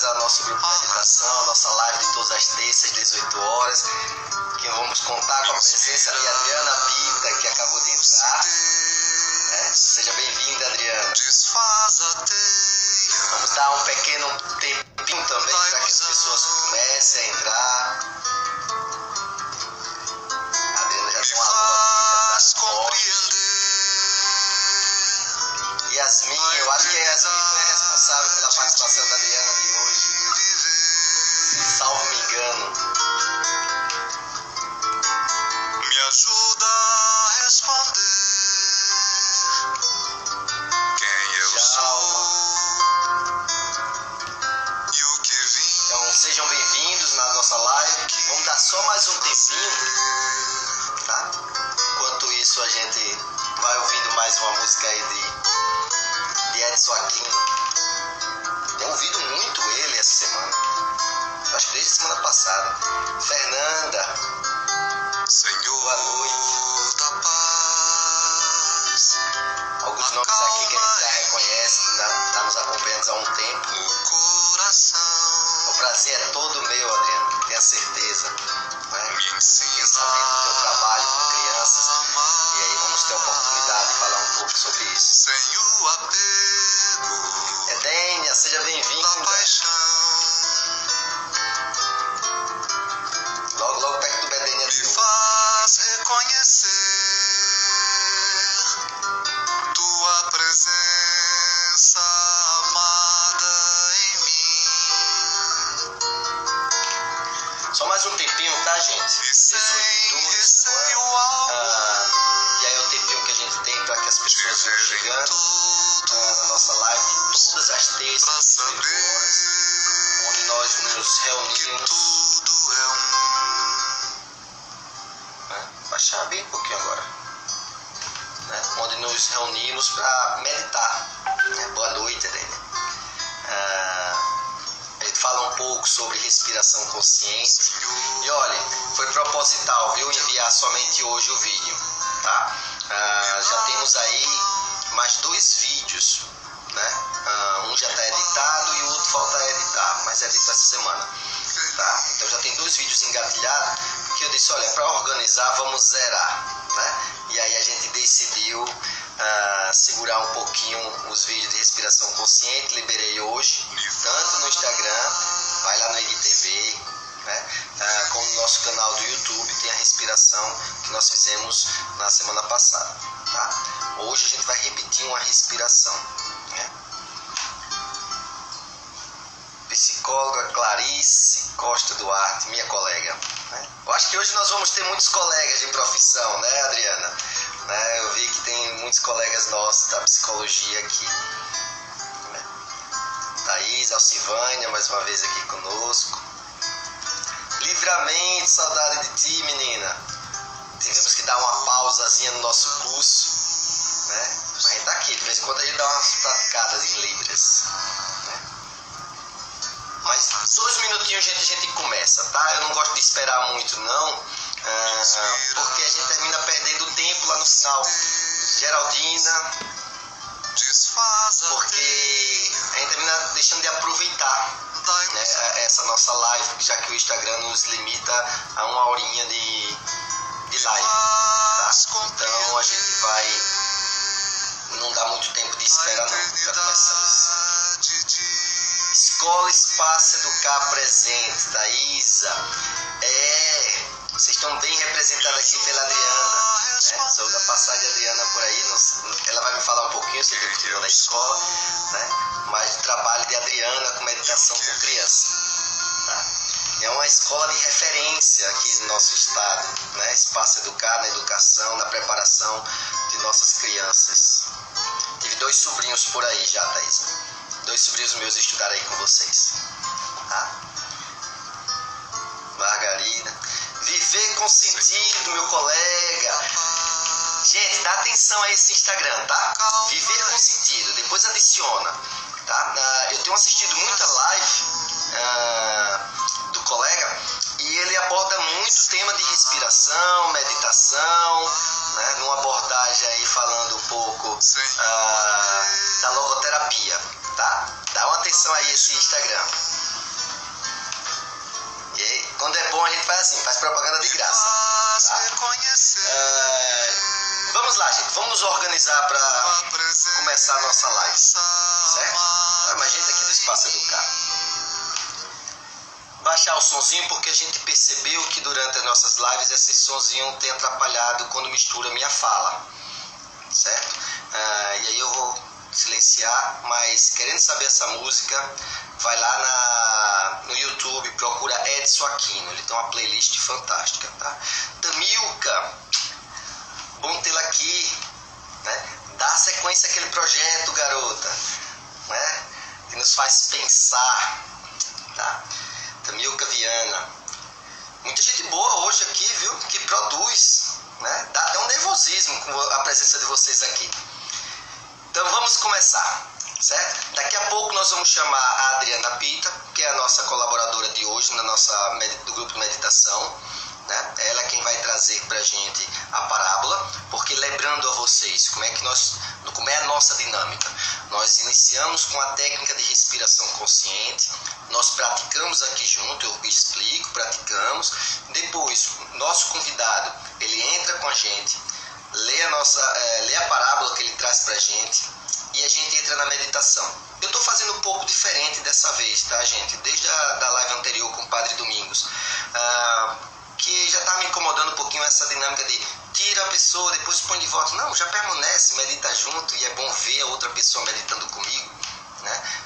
ao nosso grupo de meditação, nossa live de todas as terças, 18 horas, que vamos contar com a presença de Adriana Bita, que acabou de entrar. Seja bem-vinda, Adriana. Vamos dar um pequeno tempinho também para que as pessoas comecem a entrar. A Adriana já tem uma aluna aqui, já está forte. Yasmin, eu acho que a Yasmin foi a responsável pela participação da Adriana de hoje, salvo me engano. Me ajuda a responder quem eu sou e o que vim. Então sejam bem-vindos na nossa live. Vamos dar só mais um tempinho, tá? Enquanto isso a gente vai ouvindo mais uma música aí de Edson Aquino. Tenho ouvido muito ele essa semana, acho que desde a semana passada. Fernanda, Senhor, boa noite. da paz, Alguns nomes aqui que a gente já reconhece, está nos acompanhando há um tempo. o coração O prazer é todo meu, Adriano, tenha certeza, né? me ensina Fiquei sabendo do teu trabalho com crianças, a amar e aí vamos ter a oportunidade de falar um pouco sobre isso. sem o apego Edênia, seja da bem-vinda. paixão. Logo, logo perto do Bedênia Me de novo. faz reconhecer tua presença amada em mim, Só mais um tempinho, tá, gente? e sem 18 receio algum e aí é o tempinho que a gente tem para que as pessoas vão dizer em chegando tudo na nossa live todas as pra terças, 18 horas, saber onde nós nos que reunimos. tudo é Né? Baixar bem um pouquinho agora. Né? Onde nos reunimos para meditar. Né? Boa noite, Edênia. A gente fala um pouco sobre respiração consciente. E olha, foi proposital, viu, enviar somente hoje o vídeo, tá? Já temos aí mais 2 vídeos, né? Um já está editado e o outro falta editar, mas edita essa semana, tá? Então já tem 2 vídeos engatilhados que eu disse, olha, para organizar vamos zerar, né? E aí a gente decidiu segurar um pouquinho os vídeos de respiração consciente, liberei hoje, tanto no Instagram, vai lá no IGTV, né? Como no nosso canal do YouTube tem a respiração que nós fizemos na semana passada, tá? Hoje a gente vai repetir uma respiração, né? Psicóloga Clarice Costa Duarte, minha colega, né? Eu acho que hoje nós vamos ter muitos colegas de profissão, né, Adriana? Né? Eu vi que tem muitos colegas nossos da psicologia aqui, né? Thaís, Alcivânia, mais uma vez aqui conosco. Livramento, saudade de ti, menina. Tivemos que dar uma pausazinha no nosso curso, né? Mas a gente tá aqui, de vez em quando a gente dá umas praticadas em Libras, né? Mas 2 minutinhos a gente começa, tá? Eu não gosto de esperar muito, não, porque a gente termina perdendo tempo lá no final. Geraldina, porque a gente termina deixando de aproveitar, né, essa nossa live, já que o Instagram nos limita a 1 horinha de live, tá? Então a gente vai não dá muito tempo de espera, não. Já começamos assim. Escola Espaço Educar presente, Thaisa. Vocês estão bem representados aqui pela Adriana, né? Sou da passagem de Adriana por aí, ela vai me falar um pouquinho, você viu na escola, né? Mas o trabalho de Adriana com meditação com criança, tá? É uma escola de referência aqui no nosso estado, né? Espaço Educar na educação, na preparação de nossas crianças. Tive 2 sobrinhos por aí já, Thaisa. 2 sobrinhos meus estudaram aí com vocês, tá? Margarida. Viver com sentido, meu colega. Gente, dá atenção a esse Instagram, tá? Viver com sentido. Depois adiciona, tá? Eu tenho assistido muita live do colega e ele aborda muito o tema de respiração, meditação, né? Numa abordagem aí falando um pouco da logoterapia, tá? Dá uma atenção aí a esse Instagram. Quando é bom a gente faz assim, faz propaganda de graça. Tá? Vamos lá, gente. Vamos nos organizar para começar a nossa live. Certo? Mais gente aqui do Espaço Educar. Baixar o sonzinho, porque a gente percebeu que durante as nossas lives esse sonzinho tem atrapalhado quando mistura minha fala. Certo? E aí eu vou silenciar, mas querendo saber essa música, vai lá no YouTube, procura Edson Aquino, ele tem uma playlist fantástica, tá? Tamilka, bom tê-la aqui, né? Dá sequência àquele projeto, garota, né? Que nos faz pensar, tá? Tamilka Viana, muita gente boa hoje aqui, viu? Que produz, né? Dá até um nervosismo com a presença de vocês aqui. Então vamos começar, certo? Daqui a pouco nós vamos chamar a Adriana Pita, que é a nossa colaboradora de hoje do grupo de meditação, né? Ela é quem vai trazer pra gente a parábola, porque lembrando a vocês como é a nossa dinâmica. Nós iniciamos com a técnica de respiração consciente, nós praticamos aqui junto, eu explico, praticamos, depois nosso convidado, ele entra com a gente, lê a parábola que ele traz pra gente e a gente entra na meditação. Eu tô fazendo um pouco diferente dessa vez, tá, gente? Desde a live anterior com o Padre Domingos, que já tá me incomodando um pouquinho essa dinâmica de tira a pessoa, depois põe de volta. Não, já permanece, medita junto e é bom ver a outra pessoa meditando comigo, né?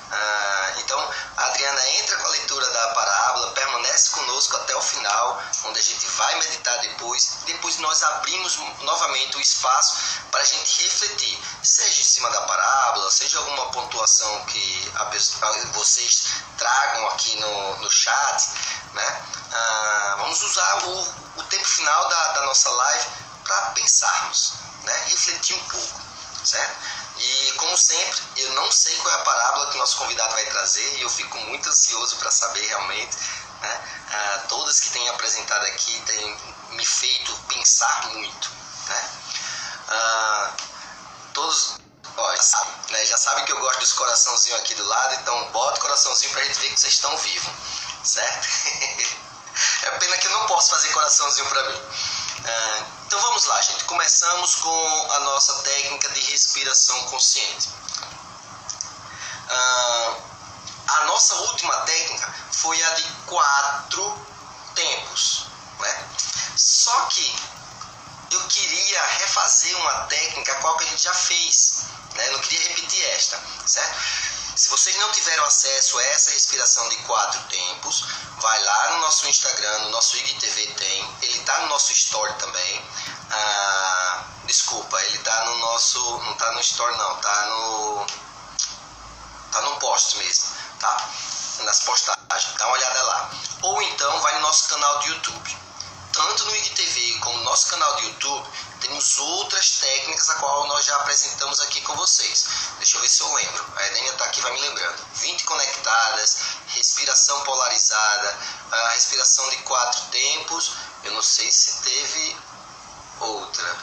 Então a Adriana entra com a leitura da parábola, permanece conosco até o final, onde a gente vai meditar depois nós abrimos novamente o espaço para a gente refletir, seja em cima da parábola, seja alguma pontuação que vocês tragam aqui no chat, né? Vamos usar o tempo final da nossa live para pensarmos, né? Refletir um pouco, certo? E como sempre, eu não sei qual é a parábola que o nosso convidado vai trazer e eu fico muito ansioso para saber realmente, né? Todas que tem apresentado aqui têm me feito pensar muito, né? Todos já sabem que eu gosto dos coraçãozinhos aqui do lado, então bota o coraçãozinho pra gente ver que vocês estão vivos, certo? É pena que eu não posso fazer coraçãozinho pra mim. Então vamos lá, gente. Começamos com a nossa técnica de respiração consciente. A nossa última técnica foi a de 4 tempos, né? Só que eu queria refazer uma técnica qual que a gente já fez, né? Eu não queria repetir esta, certo? Se vocês não tiveram acesso a essa respiração de 4 tempos, vai lá no nosso Instagram, no nosso IGTV tem, ele tá no nosso Story também. Desculpa, ele tá no nosso, não tá no Story não, tá no post mesmo, tá? Nas postagens, dá uma olhada lá. Ou então vai no nosso canal de YouTube. Tanto no IGTV como no nosso canal de YouTube, temos outras técnicas a qual nós já apresentamos aqui com vocês. Deixa eu ver se eu lembro. A Edenia está aqui, vai me lembrando. 20 conectadas, respiração polarizada, a respiração de 4 tempos. Eu não sei se teve outra,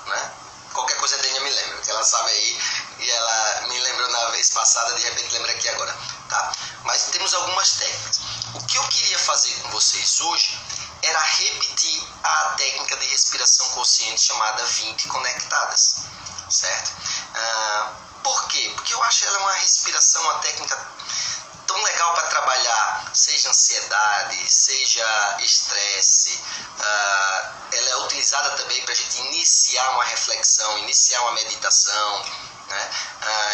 né? Qualquer coisa a Edenia me lembra, que ela sabe aí e ela me lembrou na vez passada, de repente lembra aqui agora, tá? Mas temos algumas técnicas. O que eu queria fazer com vocês hoje era repetir a técnica de respiração consciente chamada 20 conectadas, certo? Por quê? Porque eu acho ela uma respiração, uma técnica tão legal para trabalhar, seja ansiedade, seja estresse. Ela é utilizada também para a gente iniciar uma reflexão, iniciar uma meditação, né?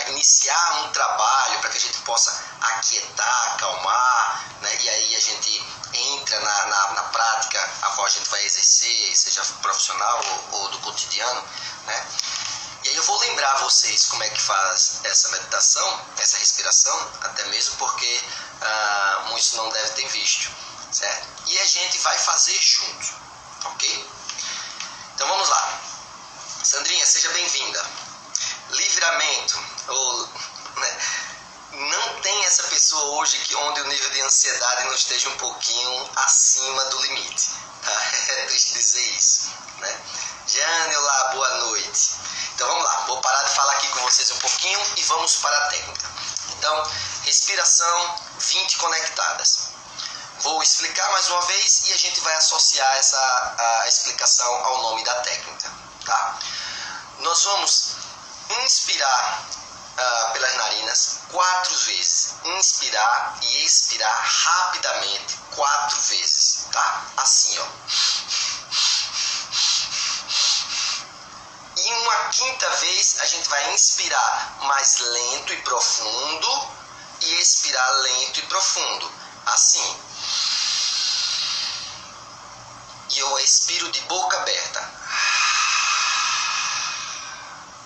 Iniciar um trabalho para que a gente possa aquietar, acalmar, né? E aí a gente entra na prática a qual a gente vai exercer, seja profissional ou do cotidiano, né? E aí eu vou lembrar vocês como é que faz essa meditação, essa respiração, até mesmo porque muitos não devem ter visto, certo? E a gente vai fazer junto, ok? Então vamos lá. Sandrinha, seja bem-vinda. Livramento, né? Não tem essa pessoa hoje onde o nível de ansiedade não esteja um pouquinho acima do limite, tá? É triste dizer isso, né? Jane, olá, boa noite. Então vamos lá, vou parar de falar aqui com vocês um pouquinho e vamos para a técnica. Então, respiração 20 conectadas. Vou explicar mais uma vez e a gente vai associar a explicação ao nome da técnica, tá? Nós vamos inspirar pelas narinas 4 vezes. Inspirar e expirar rapidamente 4 vezes, tá? Assim, ó. E uma 5ª vez a gente vai inspirar mais lento e profundo e expirar lento e profundo. Assim. E eu expiro de boca aberta.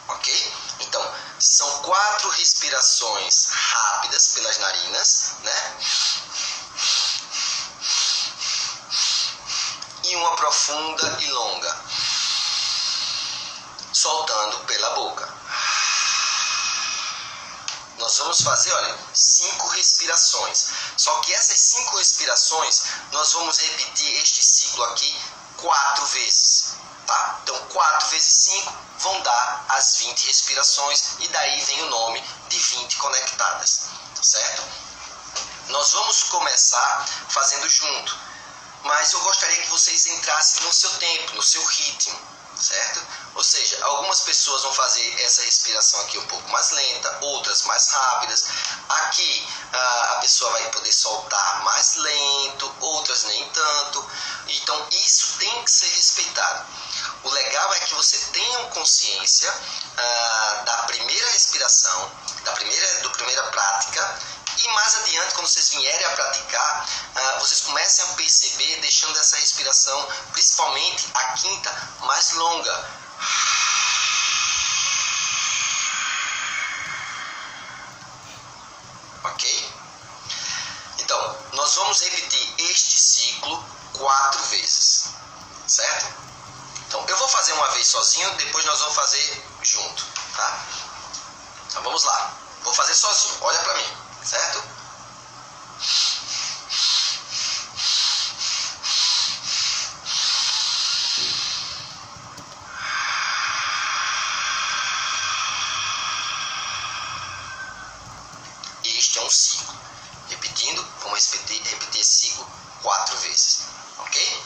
Ok? Então, são 4 respirações rápidas pelas narinas, né? E uma profunda e longa, soltando pela boca. Nós vamos fazer, olha, 5 respirações. Só que essas 5 respirações, nós vamos repetir este ciclo aqui 4 vezes, tá? Então, 4 vezes 5 vão dar as 20 respirações e daí vem o nome de 20 conectadas, certo? Nós vamos começar fazendo junto, mas eu gostaria que vocês entrassem no seu tempo, no seu ritmo, certo? Ou seja, algumas pessoas vão fazer essa respiração aqui um pouco mais lenta, outras mais rápidas. Aqui a pessoa vai poder soltar mais lento, outras nem tanto. Então isso tem que ser respeitado. O legal é que você tenha consciência da primeira respiração, da primeira prática. E mais adiante, quando vocês vierem a praticar, vocês comecem a perceber, deixando essa respiração, principalmente a 5ª, mais longa. Ok? Então, nós vamos repetir este ciclo 4 vezes, certo? Então, eu vou fazer uma vez sozinho, depois nós vamos fazer junto, tá? Então, vamos lá. Vou fazer sozinho, olha pra mim, certo? Este é um ciclo. Repetindo, vamos repetir esse ciclo 4 vezes, ok?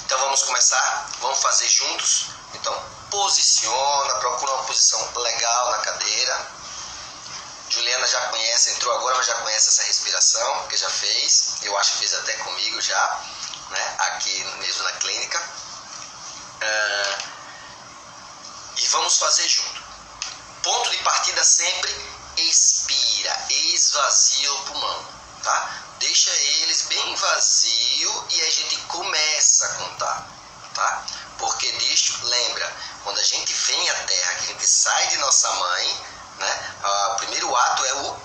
Então vamos começar, vamos fazer juntos. Então posiciona, procura uma posição legal na cadeira. Juliana já conhece, entrou agora, mas já conhece essa respiração, porque já fez. Eu acho que fez até comigo já, né? Aqui mesmo na clínica. E vamos fazer junto. Ponto de partida sempre, expira, esvazia o pulmão, tá? Deixa eles bem vazio e a gente começa a contar, tá? Porque disso, lembra, quando a gente vem à Terra, que a gente sai de nossa mãe, né? O primeiro ato é o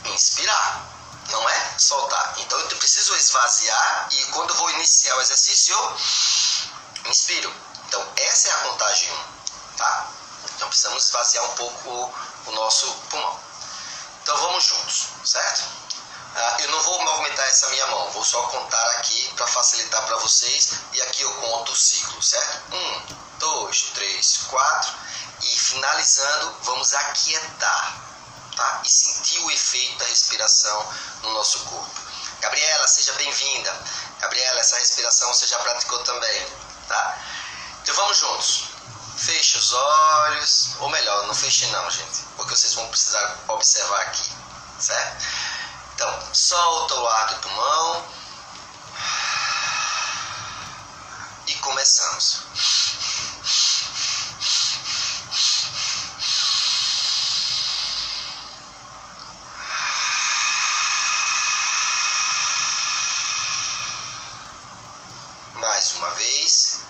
inspirar, não é soltar. Então eu preciso esvaziar e quando eu vou iniciar o exercício, eu inspiro. Então essa é a contagem 1, tá? Então precisamos esvaziar um pouco o nosso pulmão. Então vamos juntos, certo? Eu não vou movimentar essa minha mão, vou só contar aqui para facilitar para vocês. E aqui eu conto o ciclo, certo? 1, 2, 3, 4. E finalizando, vamos aquietar, tá? E sentir o efeito da respiração no nosso corpo. Gabriela, seja bem-vinda. Gabriela, essa respiração você já praticou também, tá? Então vamos juntos. Feche os olhos, ou melhor, não feche não, gente, porque vocês vão precisar observar aqui, certo? Então, solta o ar do pulmão e começamos. Mais uma vez.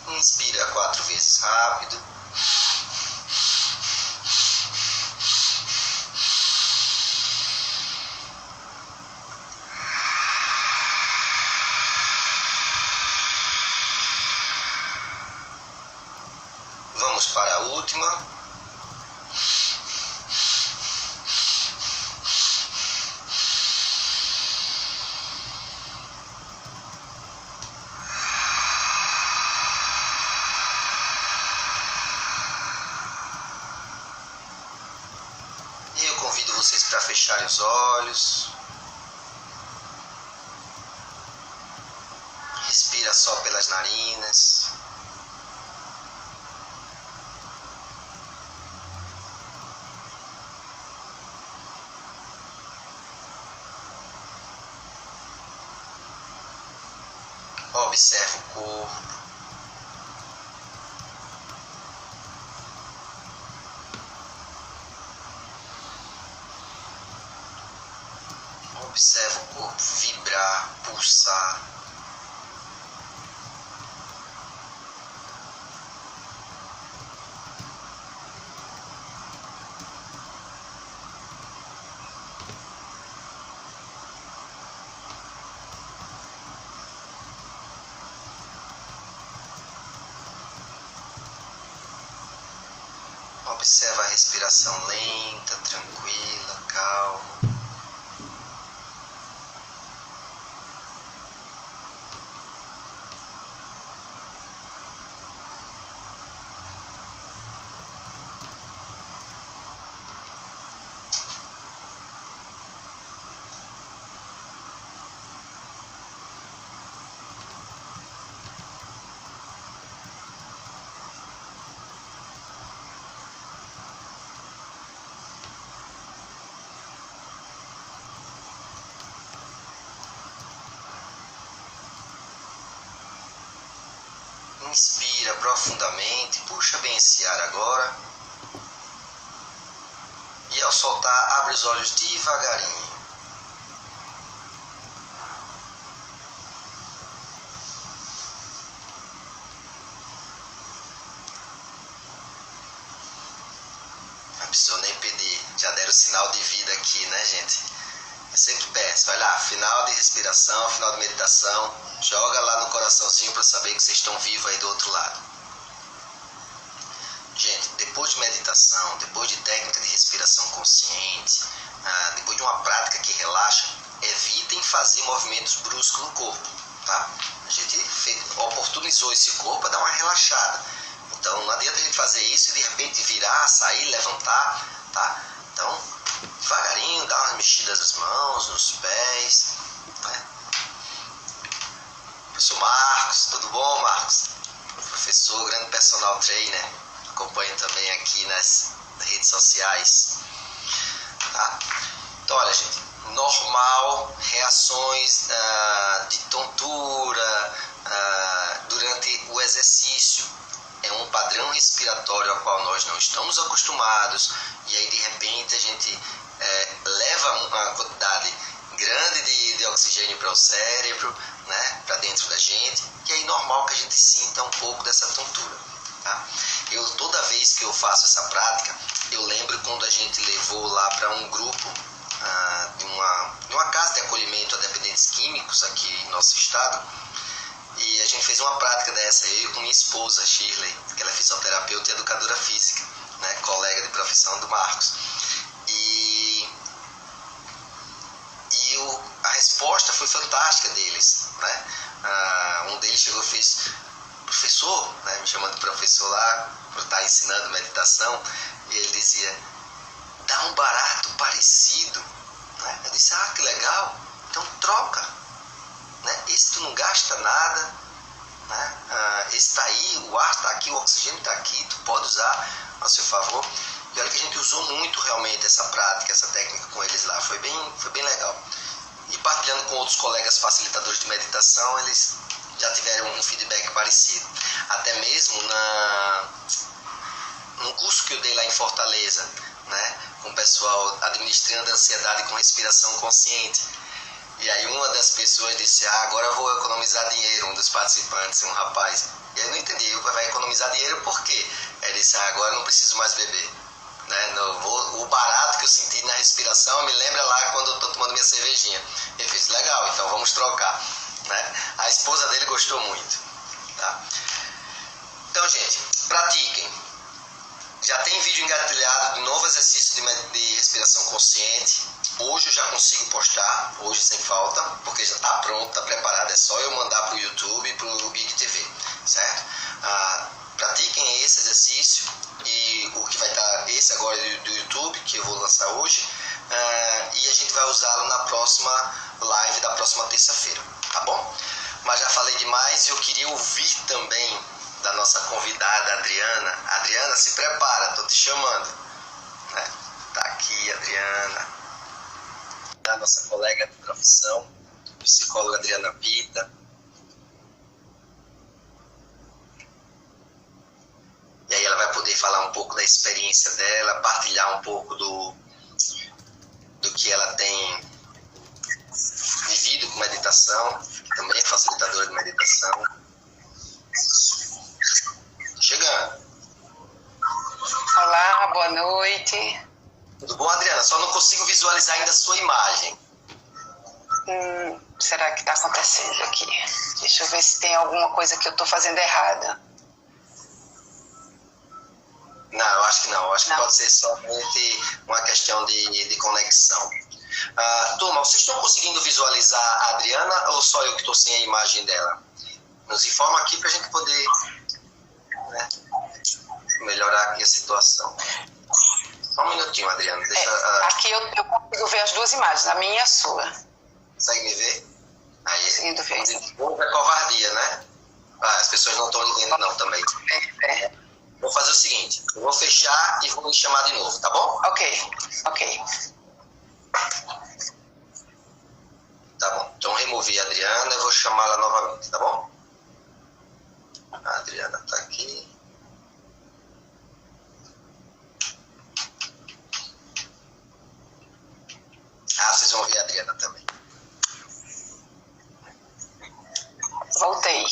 Inspira 4 vezes rápido. Vamos para a última. vocês para fecharem os olhos. Respira só pelas narinas. Observa o corpo. Observa o corpo vibrar, pulsar. Observa a respiração lenta, tranquila, calma. Inspira profundamente, puxa bem esse ar agora. E ao soltar, abre os olhos devagarinho. Não precisou nem pedir, já deram sinal de vida aqui, né, gente? Eu sempre peço, vai lá, final de respiração, final de meditação, joga lá no coraçãozinho para saber que vocês estão vivos aí do outro lado. Gente, depois de meditação, depois de técnica de respiração consciente, depois de uma prática que relaxa, evitem fazer movimentos bruscos no corpo, tá? A gente oportunizou esse corpo para dar uma relaxada. Então não adianta a gente fazer isso e de repente virar, sair, levantar, tá? Então, devagarinho, dá umas mexidas nas mãos, nos pés, né? Professor Marcos, tudo bom, Marcos? Professor, grande personal trainer, acompanho também aqui nas redes sociais, tá? Então, olha, gente, normal, reações de tontura durante o exercício. É um padrão respiratório ao qual nós não estamos acostumados, e aí de repente a gente leva uma quantidade grande de oxigênio para o cérebro, né, para dentro da gente, e aí normal que a gente sinta um pouco dessa tontura, tá? Toda vez que eu faço essa prática, eu lembro quando a gente levou lá para um grupo de uma casa de acolhimento a dependentes químicos aqui em nosso estado. E a gente fez uma prática dessa, eu com minha esposa, Shirley, que ela é fisioterapeuta e educadora física, né, colega de profissão do Marcos. A resposta foi fantástica deles, né? Um deles chegou e fez, professor, né, me chamando de professor lá, por estar ensinando meditação, e ele dizia, dá um barato parecido, né? Eu disse, que legal, então troca. Né? Esse tu não gasta nada, né? Esse tá aí, o ar está aqui, o oxigênio está aqui, tu pode usar a seu favor. E olha que a gente usou muito realmente essa prática, essa técnica com eles lá, foi bem legal. E partilhando com outros colegas facilitadores de meditação, eles já tiveram um feedback parecido. Até mesmo num curso que eu dei lá em Fortaleza, né? Com o pessoal administrando a ansiedade com respiração consciente. E aí uma das pessoas disse, agora eu vou economizar dinheiro, um dos participantes, um rapaz. E aí eu não entendi, vai economizar dinheiro por quê? Ele disse, agora eu não preciso mais beber. Né? O barato que eu senti na respiração me lembra lá quando eu estou tomando minha cervejinha. Ele fez, legal, então vamos trocar. Né? A esposa dele gostou muito. Tá? Então, gente, pratiquem. Já tem vídeo engatilhado de novo exercício de respiração consciente. Hoje eu já consigo postar, hoje sem falta, porque já está pronto, está preparado. É só eu mandar para o YouTube e para o IGTV, certo? Pratiquem esse exercício e o que vai estar esse agora do YouTube, que eu vou lançar hoje, também da nossa convidada Adriana. Adriana, se prepara, tô te chamando. Né? Tá aqui, Adriana. Da nossa colega de profissão, psicóloga Adriana Pita. E aí ela vai poder falar um pouco da experiência dela, partilhar um pouco do que ela tem vivido com meditação, que também é facilitadora de meditação. Chegando. Olá, boa noite. Tudo bom, Adriana? Só não consigo visualizar ainda a sua imagem. Será que está acontecendo aqui? Deixa eu ver se tem alguma coisa que eu estou fazendo errada. Não, eu acho que não. Eu acho que Não. pode ser somente uma questão de conexão. Turma, vocês estão conseguindo visualizar a Adriana ou só eu que estou sem a imagem dela? Nos informa aqui para a gente poder, né, melhorar aqui a situação. Só um minutinho, Adriana. Deixa, Aqui eu consigo ver as duas imagens, a minha e a sua. consegue me ver? Aí, Conseguindo ver. é covardia, né? As pessoas não estão lhe vendo não também. Vou fazer o seguinte, eu vou fechar e vou me chamar de novo, tá bom? Ok. Tá bom. Então removi a Adriana e vou chamá-la novamente, tá bom? A Adriana tá aqui. Vocês vão ver a Adriana também. Voltei.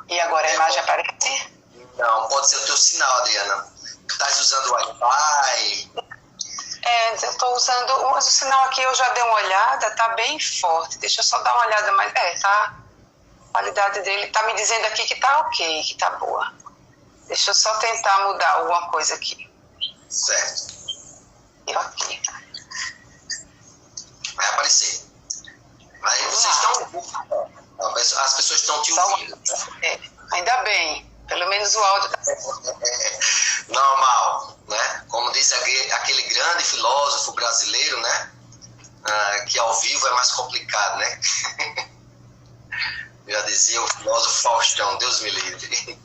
E agora a imagem aparece? Não, pode ser o teu sinal, Adriana. Estás usando o Wi-Fi? Eu estou usando, mas o sinal aqui eu já dei uma olhada, tá bem forte. Deixa eu só dar uma olhada mais. Tá. A qualidade dele tá me dizendo aqui que tá ok, que tá boa. Deixa eu só tentar mudar alguma coisa aqui. Certo. Ok. Vai aparecer. Aí vocês estão... As pessoas estão te ouvindo. Ainda bem. Pelo menos o áudio tá... Normal, né? Como diz aquele grande filósofo brasileiro, né? Que ao vivo é mais complicado, né? Já dizia o filósofo Faustão, Deus me livre.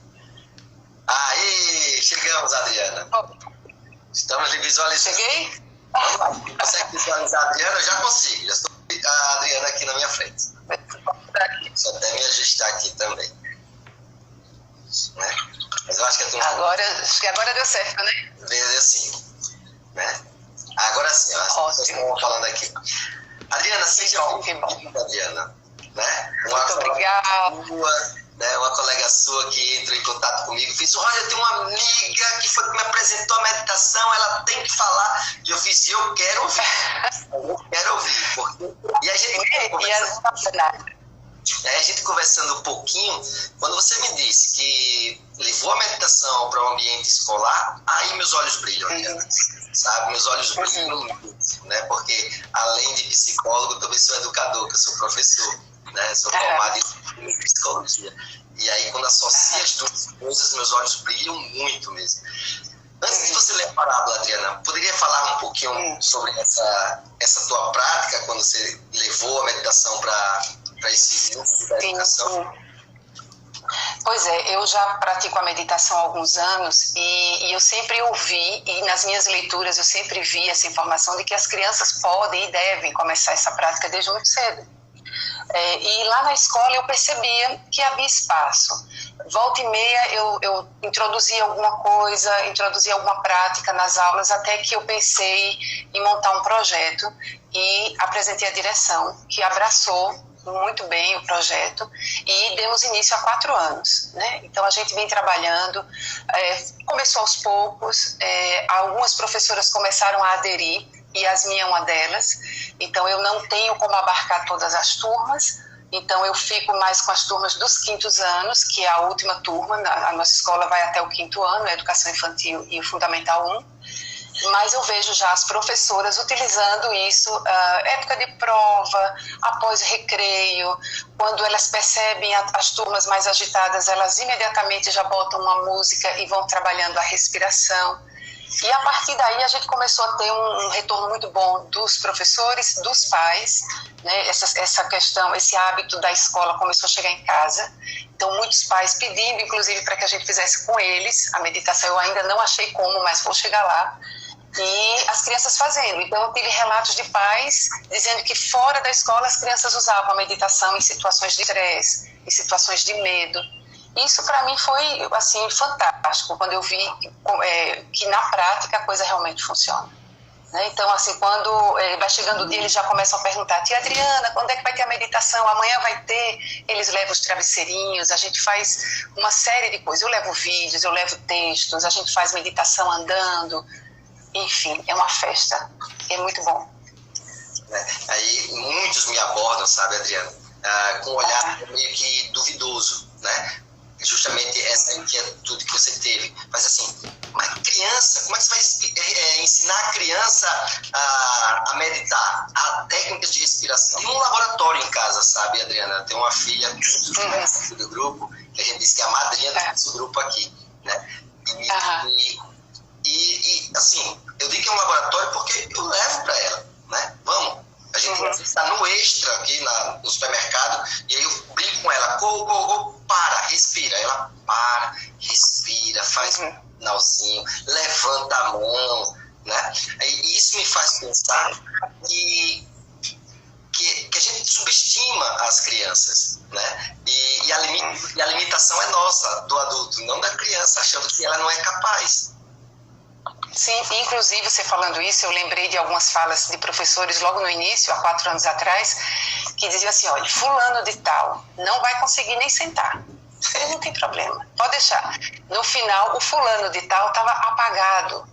Aí, chegamos, Adriana. Estamos lhe visualizando. Cheguei? Vamos lá. Consegue visualizar a Adriana? Eu já consigo. Já estou com a Adriana aqui na minha frente. Deixa eu até me ajustar aqui também. Né? Mas eu acho que Acho que agora deu certo, né? Deu assim, né? Agora sim, as pessoas estão falando aqui. Adriana, seja bem-vinda, Adriana. Né? Muito obrigada. Uma colega sua que entrou em contato comigo fez: olha, eu tenho uma amiga que foi que me apresentou a meditação, ela tem que falar. E eu fiz: eu quero ouvir. Eu quero ouvir. E a gente conversando um pouquinho, quando você me disse que levou a meditação para o ambiente escolar, aí meus olhos brilham, sabe? Meus olhos brilham, né? Porque além de psicólogo, também sou educador, que eu sou professor, né? Sou formado em psicologia. E aí, quando associa as duas coisas, meus olhos brilham muito mesmo. Antes de você ler a parábola, Adriana, poderia falar um pouquinho sobre essa tua prática, quando você levou a meditação para esse mundo da educação? Pois é, eu já pratico a meditação há alguns anos e eu sempre ouvi, e nas minhas leituras eu sempre vi essa informação de que as crianças podem e devem começar essa prática desde muito cedo. E lá na escola eu percebia que havia espaço. Volta e meia eu introduzia alguma coisa, introduzia alguma prática nas aulas, até que eu pensei em montar um projeto e apresentei a direção, que abraçou muito bem o projeto e demos início há 4 anos, né? Então a gente vem trabalhando, começou aos poucos, algumas professoras começaram a aderir e Yasmin é uma delas, então eu não tenho como abarcar todas as turmas, então eu fico mais com as turmas dos 5º anos, que é a última turma, a nossa escola vai até o 5º ano, a educação infantil e o Fundamental 1, mas eu vejo já as professoras utilizando isso, época de prova, após recreio, quando elas percebem as turmas mais agitadas, elas imediatamente já botam uma música e vão trabalhando a respiração. E a partir daí a gente começou a ter um retorno muito bom dos professores, dos pais, né? Essa questão, esse hábito da escola começou a chegar em casa Então, muitos pais pedindo, inclusive, para que a gente fizesse com eles a meditação. Eu ainda não achei como, mas vou chegar lá. E as crianças fazendo. Então, eu tive relatos de pais dizendo que fora da escola as crianças usavam a meditação em situações de estresse, em situações de medo. Isso, para mim, foi assim, fantástico, quando eu vi que na prática a coisa realmente funciona. Então, assim, quando vai chegando o dia, eles já começam a perguntar: tia Adriana, quando é que vai ter a meditação? Amanhã vai ter? Eles levam os travesseirinhos, a gente faz uma série de coisas. Eu levo vídeos, eu levo textos, a gente faz meditação andando. Enfim, é uma festa. É muito bom. Aí, muitos me abordam, sabe, Adriana, com um olhar meio que duvidoso, né? Justamente essa inquietude que você teve. Mas assim, uma criança, como é que você vai ensinar a criança a meditar, a técnicas de respiração? Tem um laboratório em casa, sabe, Adriana? Tem uma filha do grupo, que a gente disse que é a madrinha do nosso grupo aqui, né? E assim, eu digo que é um laboratório porque eu levo para ela, né? Vamos. A gente está no extra aqui no supermercado, e aí eu brinco com ela: para, respira. Ela para, respira, faz um finalzinho, levanta a mão, né? E isso me faz pensar que a gente subestima as crianças, né? E a limitação é nossa, do adulto, não da criança, achando que ela não é capaz. Sim, inclusive você falando isso, eu lembrei de algumas falas de professores logo no início, há 4 anos atrás, que diziam assim: olha, fulano de tal não vai conseguir nem sentar. Ele não tem problema, pode deixar. No final, o fulano de tal estava apagado,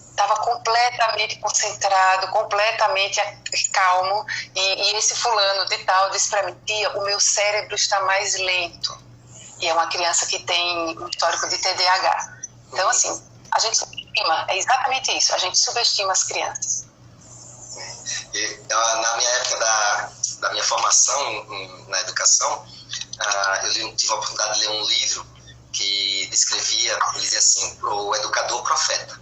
estava completamente concentrado, completamente calmo, e esse fulano de tal disse para mim: tia, o meu cérebro está mais lento. E é uma criança que tem um histórico de TDAH. Então, assim, a gente subestima, é exatamente isso, a gente subestima as crianças. Na minha época da minha formação na educação, eu tive a oportunidade de ler um livro que descrevia, ele dizia assim: o educador profeta,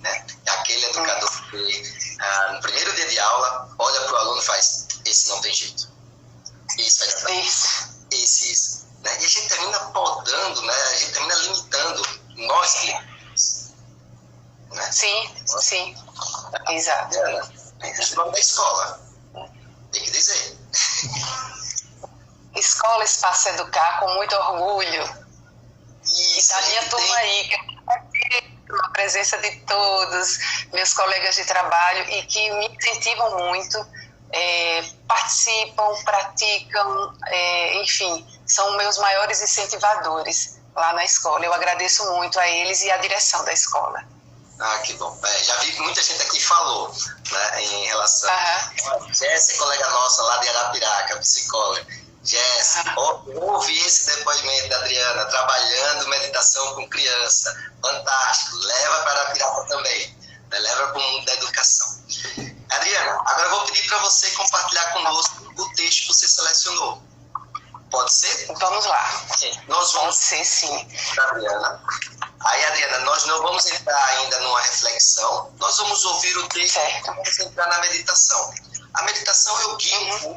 né? É aquele educador que no primeiro dia de aula olha para o aluno e faz: esse não tem jeito, isso vai dar isso, né? E a gente termina podando, né? A gente termina limitando nós clientes, né? Sim, exato. O nome da escola, tem que dizer. Escola Espaço Educar, com muito orgulho. Isso, e tá a minha turma aí, que a presença de todos, meus colegas de trabalho, e que me incentivam muito, participam, praticam, enfim, são meus maiores incentivadores lá na escola. Eu agradeço muito a eles e à direção da escola. Que bom. Já vi que muita gente aqui falou, né, em relação. Jéssica, colega nossa lá de Arapiraca, psicóloga. Jéssica, ouve esse depoimento da Adriana, trabalhando meditação com criança. Fantástico. Leva para Arapiraca também, né? Leva para o mundo da educação. Adriana, agora eu vou pedir para você compartilhar conosco o texto que você selecionou. Pode ser? Vamos lá. Nós vamos Pode ser, sim. Adriana. Aí, Adriana, nós não vamos entrar ainda numa reflexão, nós vamos ouvir o texto e vamos entrar na meditação. A meditação eu guio,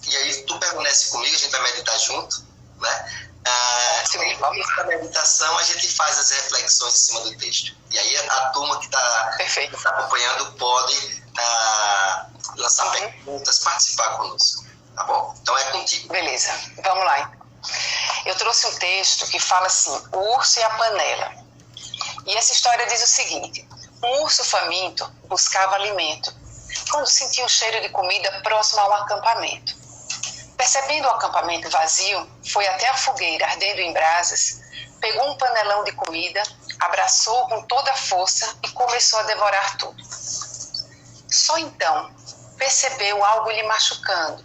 e aí tu permanece comigo, a gente vai meditar junto, né? Na meditação a gente faz as reflexões em cima do texto. E aí a turma que está acompanhando pode lançar perguntas, participar conosco. Tá bom? Então é contigo. Beleza, vamos lá. Eu trouxe um texto que fala assim: o urso e a panela. E essa história diz o seguinte: um urso faminto buscava alimento quando sentiu um cheiro de comida próximo a um acampamento. Percebendo o acampamento vazio, foi até a fogueira ardendo em brasas, pegou um panelão de comida, abraçou com toda a força e começou a devorar tudo. Só então percebeu algo lhe machucando.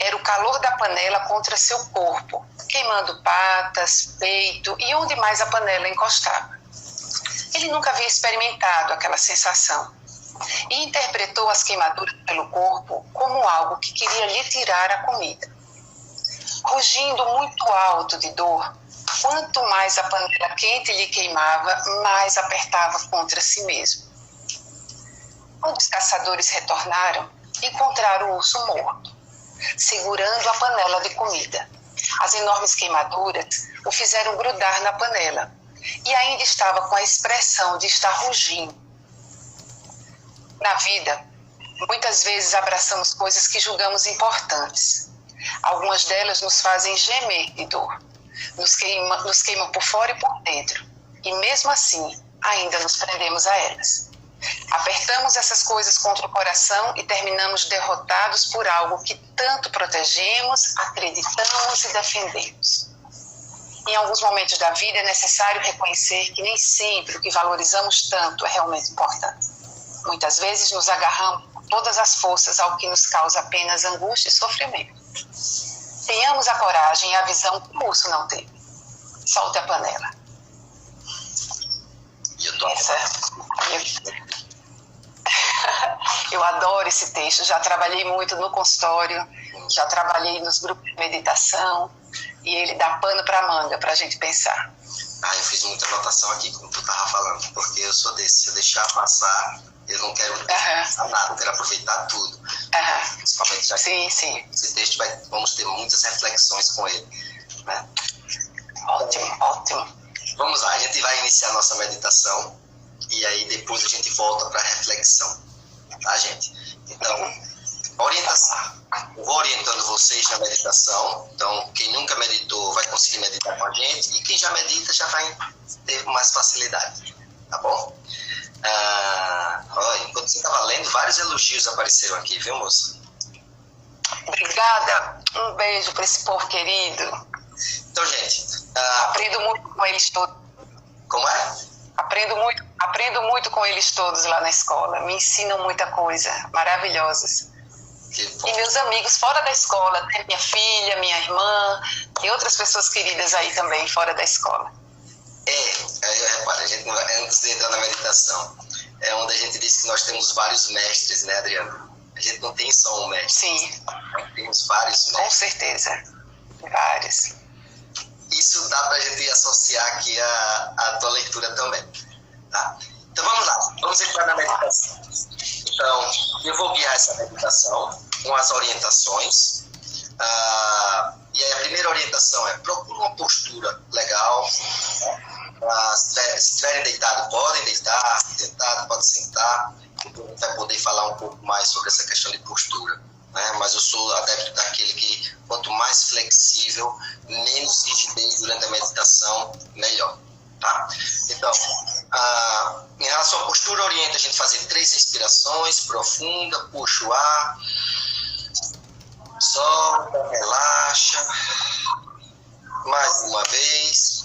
Era o calor da panela contra seu corpo, queimando patas, peito e onde mais a panela encostava. Ele nunca havia experimentado aquela sensação e interpretou as queimaduras pelo corpo como algo que queria lhe tirar a comida. Rugindo muito alto de dor, quanto mais a panela quente lhe queimava, mais apertava contra si mesmo. Quando os caçadores retornaram, encontraram o urso morto, segurando a panela de comida, As enormes queimaduras o fizeram grudar na panela e ainda estava com a expressão de estar rugindo. Na vida, muitas vezes abraçamos coisas que julgamos importantes. Algumas delas nos fazem gemer de dor, nos queimam por fora e por dentro, e mesmo assim ainda nos prendemos a elas. Apertamos essas coisas contra o coração e terminamos derrotados por algo que tanto protegemos, acreditamos e defendemos. Em alguns momentos da vida é necessário reconhecer que nem sempre o que valorizamos tanto é realmente importante. Muitas vezes nos agarramos com todas as forças ao que nos causa apenas angústia e sofrimento. Tenhamos a coragem e a visão que o urso não teve. Solte a panela. Eu adoro esse texto, já trabalhei muito no consultório, já trabalhei nos grupos de meditação, e ele dá pano para manga para a gente pensar. Eu fiz muita anotação aqui, como tu estava falando, porque eu sou desse, se eu deixar passar, eu não quero passar nada, eu quero aproveitar tudo. Principalmente já sim. Esse texto vamos ter muitas reflexões com ele. Né? Ótimo. Vamos lá, a gente vai iniciar a nossa meditação e aí depois a gente volta para a reflexão, tá, gente? Então, orientação. Eu vou orientando vocês na meditação, então quem nunca meditou vai conseguir meditar com a gente e quem já medita já vai ter mais facilidade, tá bom? Enquanto você estava lendo, vários elogios apareceram aqui, viu, moça? Obrigada, um beijo para esse povo querido. Então, gente... aprendo muito com eles todos. Como é? Aprendo muito com eles todos lá na escola. Me ensinam muita coisa, maravilhosas. E meus amigos fora da escola, né? Minha filha, minha irmã e outras pessoas queridas aí também, fora da escola. Repara, a gente, antes de entrar na meditação, é onde a gente disse que nós temos vários mestres, né, Adriana? A gente não tem só um mestre. Sim. Nós temos vários mestres. Com certeza, vários. Isso dá para a gente associar aqui a tua leitura também, tá? Então vamos lá, vamos entrar na meditação. Então, eu vou guiar essa meditação com as orientações. E aí a primeira orientação é: procure uma postura legal. Se estiverem deitados, podem deitar, sentado, pode sentar. A gente vai poder falar um pouco mais sobre essa questão de postura. Né? Mas eu sou adepto daquele que, quanto mais flexível, menos rigidez durante a meditação, melhor. Tá? Então, em relação à postura, orienta a gente a fazer 3 respirações profunda, puxa o ar, solta, relaxa, mais uma vez.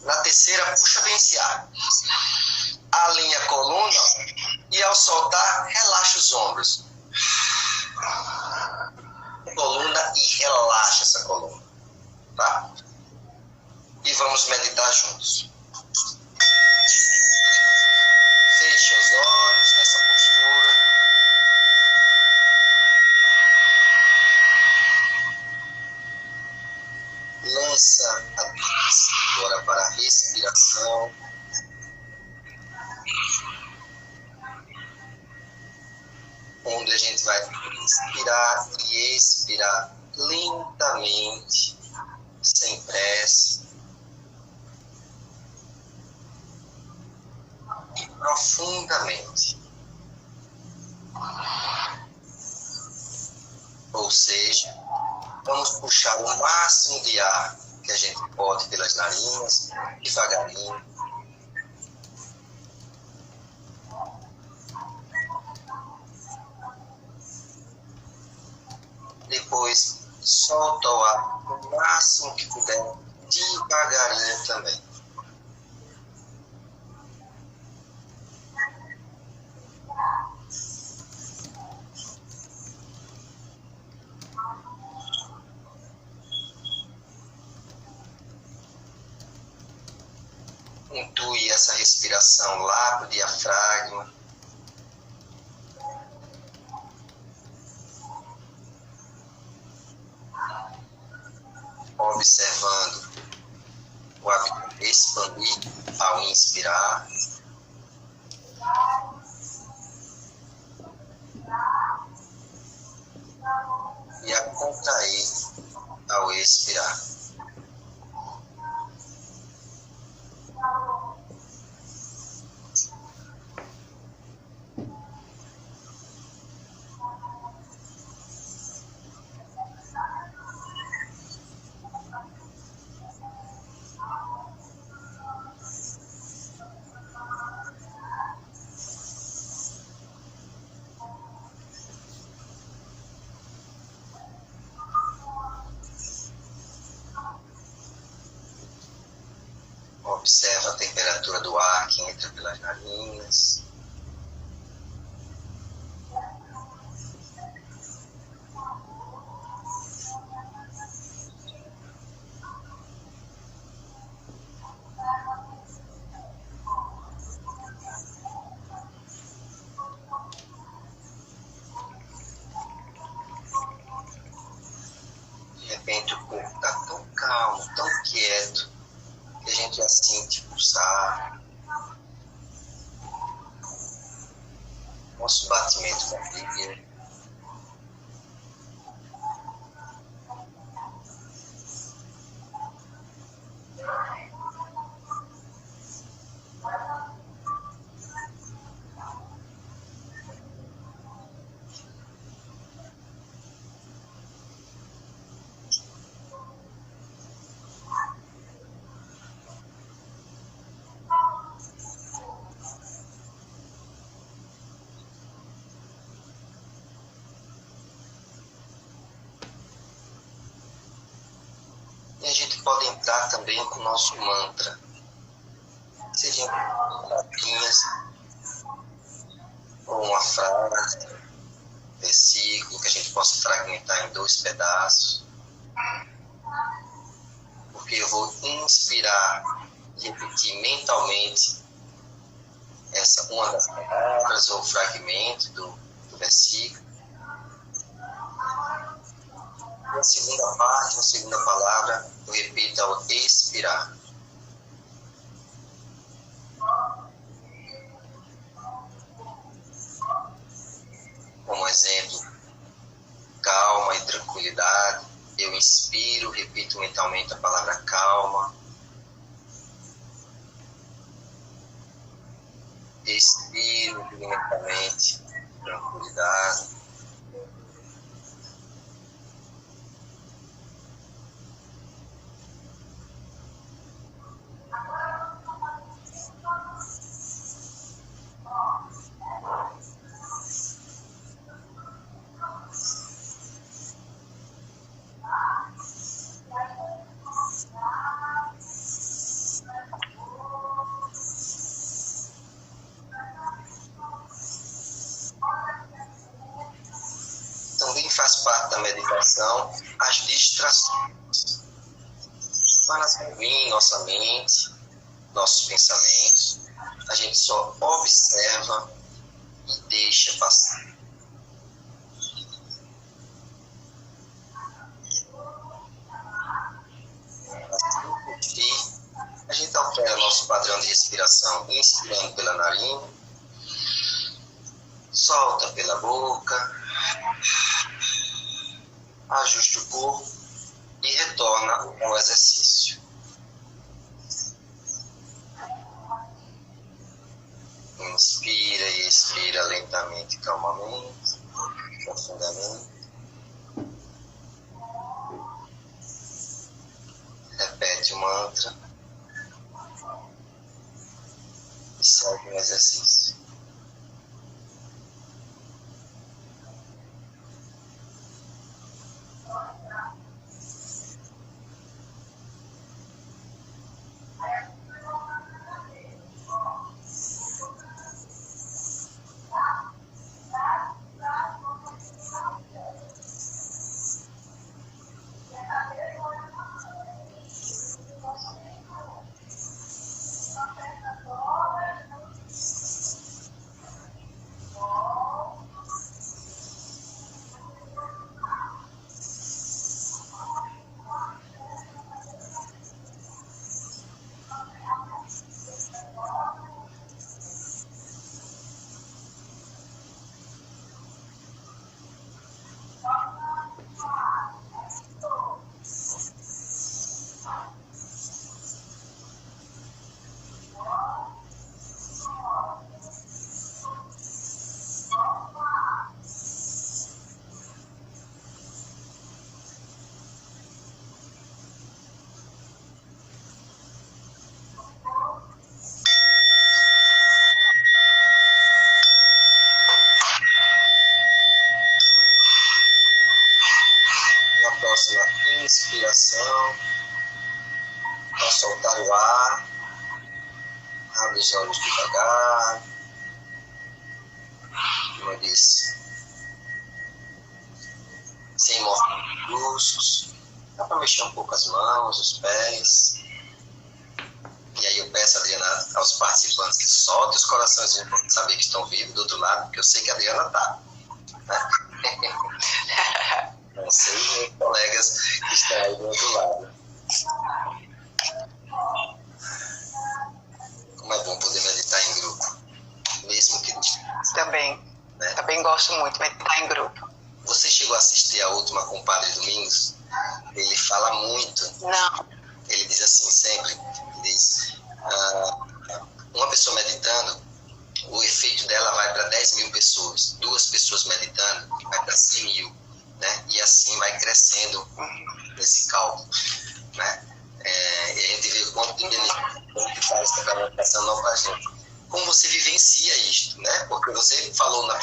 Na terceira, puxa bem esse ar, alinha a coluna e ao soltar, relaxa os ombros. Coluna e relaxa essa coluna, tá? E vamos meditar juntos. Feche os olhos nessa postura. Lança a cabeça agora para a respiração. Onde a gente vai inspirar e expirar lentamente, sem pressa. E profundamente. Ou seja, vamos puxar o máximo de ar que a gente pode pelas narinas, devagarinho. Depois, solta o ar o máximo que puder, devagarinho também. Intui essa respiração lá para o diafragma. Observando o abdômen expandir ao inspirar. E a contrair ao expirar. Observa a temperatura do ar que entra pelas narinas. De repente o corpo está tão calmo, tão quieto, que a gente já sente pulsar nosso batimento cardíaco. E a gente pode entrar também com o nosso mantra. Sejam palavrinhas, ou uma frase, versículo que a gente possa fragmentar em 2 pedaços. Porque eu vou inspirar e repetir mentalmente uma das palavras ou fragmento do versículo. Na segunda parte, na segunda palavra, eu repito ao expirar. Como exemplo, calma e tranquilidade. Eu inspiro, repito mentalmente a palavra calma. Expiro mentalmente tranquilidade. Também faz parte da meditação as distrações. Para vir nossa mente, nossos pensamentos, a gente só observa e deixa passar. Assim, a gente altera nosso padrão de respiração, inspirando pela narina, solta pela boca, ajuste o corpo e retorna ao exercício. Inspira e expira lentamente, calmamente, profundamente. Repete o mantra e segue o exercício. puxar o ar. Abre os olhos devagar. Como eu disse, sem movimentos bruscos. Dá para mexer um pouco as mãos, os pés. E aí eu peço, Adriana, aos participantes que soltem os coraçõezinhos para saber que estão vivos do outro lado, porque eu sei que a Adriana está. Né? Não sei meus colegas que estão aí do outro lado. Como é bom poder meditar em grupo, mesmo que... Também. Né? Também gosto muito de meditar em grupo. Você chegou a assistir a última com o Padre Domingos? Ele fala muito. Não. Ele diz assim sempre, ele diz, uma pessoa meditando, o efeito dela vai para 10 mil pessoas. 2 pessoas meditando, vai para 100 mil. Né? E assim vai crescendo nesse cálculo. Né? E a gente vê o quanto de benefício que faz essa meditação não para a gente. Como você vivencia isto, né? Porque você falou na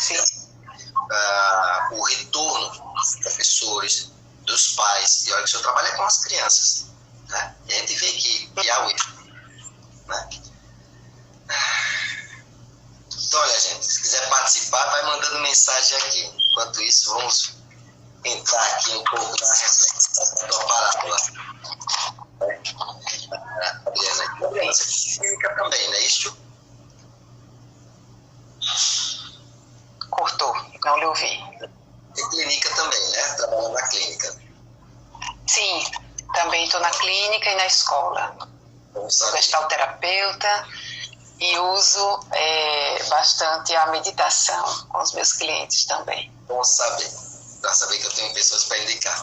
o retorno dos professores, dos pais, e olha que o seu trabalho é com as crianças, né? E a gente vê que há o efeito, né? Então, olha, gente, se quiser participar, vai mandando mensagem aqui. Enquanto isso, vamos entrar aqui um pouco na reflexão da tua parábola. Adriana, você tem clínica também, não é isso? Cortou, não lhe ouvi. Tem clínica também, né? Trabalha na clínica. Sim, também estou na clínica e na escola. Sou gestalterapeuta e uso bastante a meditação com os meus clientes também. Bom saber, para saber que eu tenho pessoas para indicar,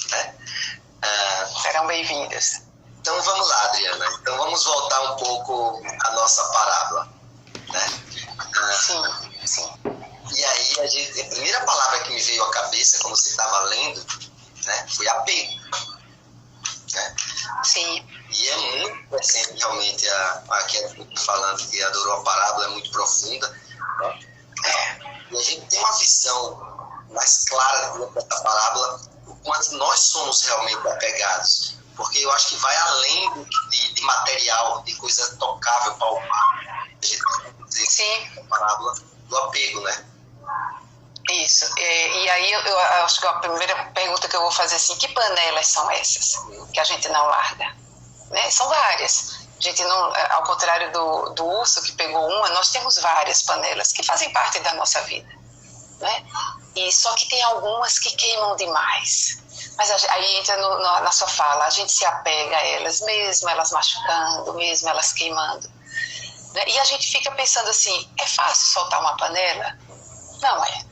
né? Serão bem-vindas. Então vamos lá, Adriana. Então vamos voltar um pouco à nossa parábola, né? Sim. E aí a primeira palavra que me veio à cabeça quando você estava lendo, né, foi apego, né? Sim. E é muito presente realmente aqui a gente falando que adorou a parábola, é muito profunda, né? E a gente tem uma visão mais clara dessa parábola, o quanto nós somos realmente apegados, porque eu acho que vai além de material, de coisa tocável, palpável. A gente pode dizer Sim. a parábola do apego, né? Isso. E aí eu acho que a primeira pergunta que eu vou fazer assim, que panelas são essas que a gente não larga? Né? São várias. A gente não, ao contrário do urso que pegou uma, nós temos várias panelas que fazem parte da nossa vida, né? E só que tem algumas que queimam demais. Mas aí entra na sua fala, a gente se apega a elas, mesmo elas machucando, mesmo elas queimando. Né? E a gente fica pensando assim, é fácil soltar uma panela? Não é.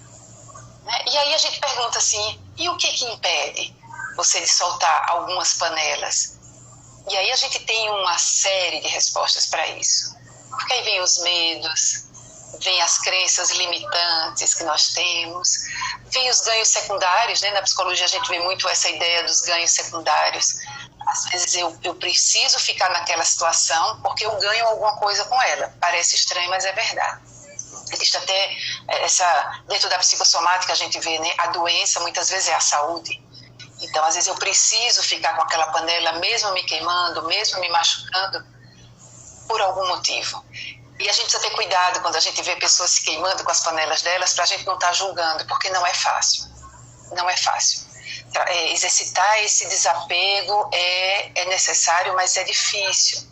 Né? E aí a gente pergunta assim, e o que impede você de soltar algumas panelas? E aí a gente tem uma série de respostas para isso. Porque aí vem os medos, vem as crenças limitantes que nós temos, vem os ganhos secundários, né? Na psicologia a gente vê muito essa ideia dos ganhos secundários. Às vezes eu preciso ficar naquela situação porque eu ganho alguma coisa com ela. Parece estranho, mas é verdade. Existe até dentro da psicossomática a gente vê, né? A doença muitas vezes é a saúde. Então, às vezes eu preciso ficar com aquela panela, mesmo me queimando, mesmo me machucando, por algum motivo. E a gente precisa ter cuidado quando a gente vê pessoas se queimando com as panelas delas, para a gente não estar julgando, porque não é fácil. Não é fácil. Exercitar esse desapego é necessário, mas é difícil.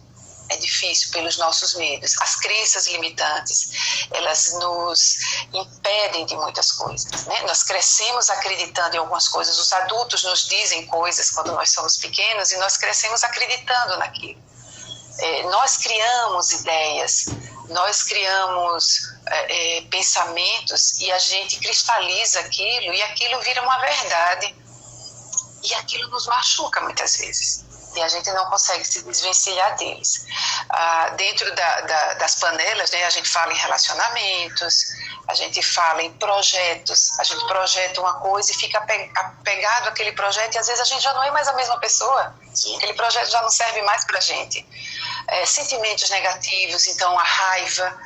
É difícil pelos nossos medos. As crenças limitantes, elas nos impedem de muitas coisas, né? Nós crescemos acreditando em algumas coisas. Os adultos nos dizem coisas quando nós somos pequenos e nós crescemos acreditando naquilo. Nós criamos ideias, nós criamos pensamentos e a gente cristaliza aquilo e aquilo vira uma verdade. E aquilo nos machuca muitas vezes. E a gente não consegue se desvencilhar deles. Dentro das panelas, né, a gente fala em relacionamentos, a gente fala em projetos, a gente projeta uma coisa e fica apegado àquele projeto e às vezes a gente já não é mais a mesma pessoa. Sim. Aquele projeto já não serve mais para a gente. Sentimentos negativos, então a raiva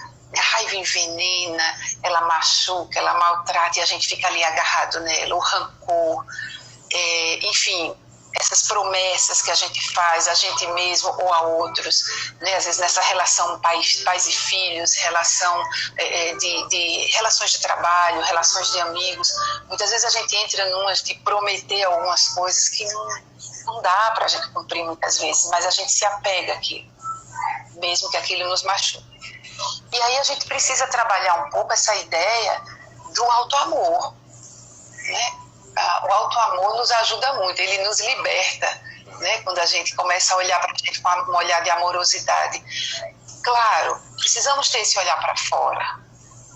envenena, ela machuca, ela maltrata e a gente fica ali agarrado nela, o rancor, enfim... essas promessas que a gente faz a gente mesmo ou a outros, né? Às vezes nessa relação pais e filhos, relação de relações de trabalho, relações de amigos, muitas vezes a gente entra numa de prometer algumas coisas que não dá para a gente cumprir muitas vezes, mas a gente se apega àquilo, mesmo que aquilo nos machuque. E aí a gente precisa trabalhar um pouco essa ideia do auto-amor, né? O auto-amor nos ajuda muito, ele nos liberta, né? Quando a gente começa a olhar para a gente com um olhar de amorosidade. Claro, precisamos ter esse olhar para fora,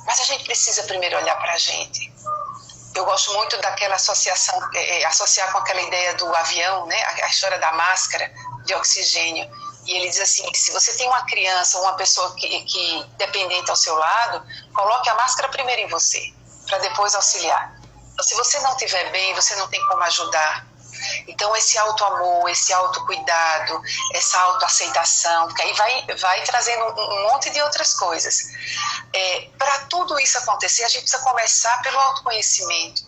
mas a gente precisa primeiro olhar para a gente. Eu gosto muito daquela associação, associar com aquela ideia do avião, né? A história da máscara de oxigênio. E ele diz assim, se você tem uma criança ou uma pessoa que dependente ao seu lado, coloque a máscara primeiro em você, para depois auxiliar. Então, se você não estiver bem, você não tem como ajudar. Então, esse auto-amor, esse autocuidado, essa autoaceitação, porque aí vai trazendo um monte de outras coisas. Para tudo isso acontecer, a gente precisa começar pelo autoconhecimento.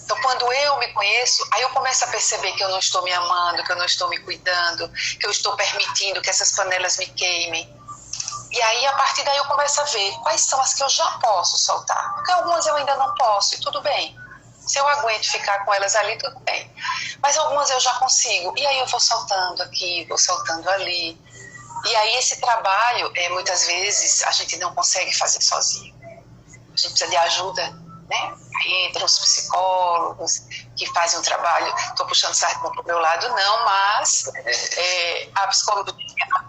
Então, quando eu me conheço, aí eu começo a perceber que eu não estou me amando, que eu não estou me cuidando, que eu estou permitindo que essas panelas me queimem. E aí, a partir daí, eu começo a ver quais são as que eu já posso soltar. Porque algumas eu ainda não posso, e tudo bem. Se eu aguento ficar com elas ali, tudo bem. Mas algumas eu já consigo. E aí eu vou soltando aqui, vou soltando ali. E aí esse trabalho, muitas vezes, a gente não consegue fazer sozinho. A gente precisa de ajuda, né? Aí entram os psicólogos que fazem um trabalho. Estou puxando sardinha para o meu lado, não, mas a